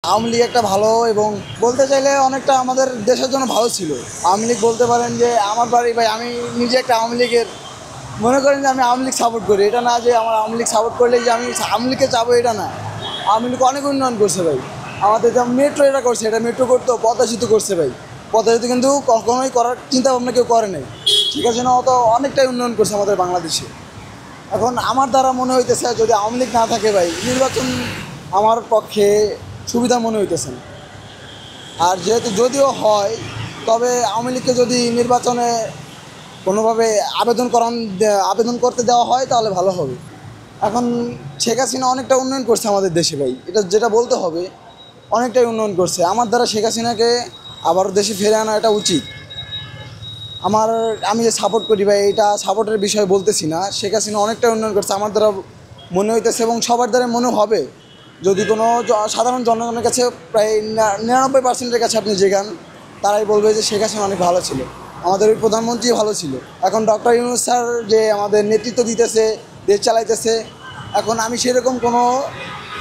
আওয়ামী লীগ একটা ভালো এবং বলতে চাইলে অনেকটা আমাদের দেশের জন্য ভালো ছিল। আওয়ামী লীগ বলতে পারেন যে আমার বাড়ি ভাই, আমি নিজে একটা আওয়ামী লীগের, মনে করেন যে আমি আওয়ামী লীগ সাপোর্ট করি, এটা না যে আমার আওয়ামী লীগ সাপোর্ট করলেই যে আমি আওয়ামী লীগকে যাবো, এটা না। আওয়ামী লীগ অনেক উন্নয়ন করছে ভাই। আমাদের যেমন মেট্রো এটা করছে, এটা মেট্রো করতো, পদ্মা সেতু করছে ভাই। পদ্মা সেতু কিন্তু কখনোই করার চিন্তা ভাবনা কেউ করে নাই, ঠিক আছে না? অত অনেকটাই উন্নয়ন করছে আমাদের বাংলাদেশে। এখন আমার দ্বারা মনে হইতেছে যদি আওয়ামী লীগ না থাকে ভাই, নির্বাচন আমার পক্ষে সুবিধা মনে হইতেছে না। আর যেহেতু যদিও হয়, তবে আওয়ামী লীগকে যদি নির্বাচনে কোনোভাবে আবেদন করতে দেওয়া হয় তাহলে ভালো হবে। এখন শেখ হাসিনা অনেকটা উন্নয়ন করছে আমাদের দেশে ভাই, এটা যেটা বলতে হবে, অনেকটাই উন্নয়ন করছে। আমার দ্বারা শেখ হাসিনাকে আবার দেশে ফিরে আনা এটা উচিত। আমি যে সাপোর্ট করি ভাই, এটা সাপোর্টের বিষয় বলতেছি না। শেখ হাসিনা অনেকটা উন্নয়ন করছে আমার দ্বারা মনে হইতেছে, এবং সবার দ্বারা মনে হবে। যদি কোনো সাধারণ জনগণের কাছে প্রায় 99% কাছে আপনি যেখান, তারাই বলবে যে শেখ হাসিনা অনেক ভালো ছিল, আমাদের ওই প্রধানমন্ত্রী ভালো ছিল। এখন ডক্টর ইউনূস স্যার যে আমাদের নেতৃত্ব দিতেছে, দেশ চালাইতেছে, এখন আমি সেরকম কোনো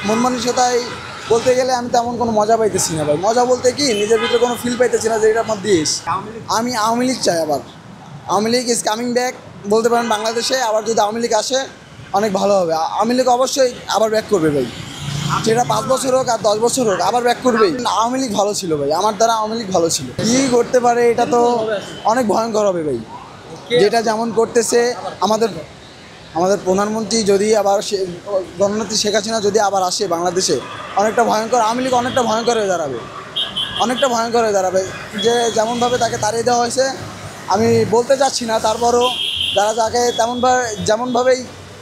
মন মানসিকতায় বলতে গেলে আমি তেমন কোনো মজা পাইতেছি না ভাই। মজা বলতে কি, নিজের ভিতরে কোনো ফিল পাইতেছি না যে এটা আমার দেশ। আমি আওয়ামী লীগ চাই আবার। Awami League is coming back বলতে পারেন বাংলাদেশে। আবার যদি আওয়ামী লীগ আসে অনেক ভালো হবে। আওয়ামী লীগ অবশ্যই আবার ব্যাক করবে ভাই, সেটা 5 বছর হোক আর 10 বছর হোক, আবার ব্যাক করবেই। আওয়ামী লীগ ভালো ছিল ভাই, আমার দ্বারা আওয়ামী লীগ ভালো ছিল। কী করতে পারে এটা তো অনেক ভয়ঙ্কর হবে ভাই, যেটা যেমন করতেছে। আমাদের আমাদের প্রধানমন্ত্রী যদি আবার গণনেত্রী শেখ হাসিনা যদি আবার আসে বাংলাদেশে, অনেকটা ভয়ঙ্কর, আওয়ামী লীগ অনেকটা ভয়ঙ্কর হয়ে দাঁড়াবে, অনেকটা ভয়ঙ্কর হয়ে দাঁড়াবে। যে যেমনভাবে তাকে তাড়িয়ে দেওয়া হয়েছে, আমি বলতে চাচ্ছি না, তারপরও যারা তাকে যেমনভাবেই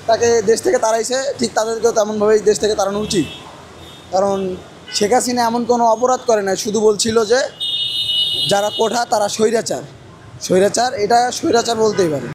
তাকে দেশ থেকে তাড়াইছে, ঠিক তাদেরকেও তেমনভাবেই দেশ থেকে তাড়ানো উচিত। কারণ শেখ হাসিনা এমন কোনো অপরাধ করে না, শুধু বলছিল যে যারা কোঠা তারা স্বৈরাচার, এটা স্বৈরাচার বলতেই পারে।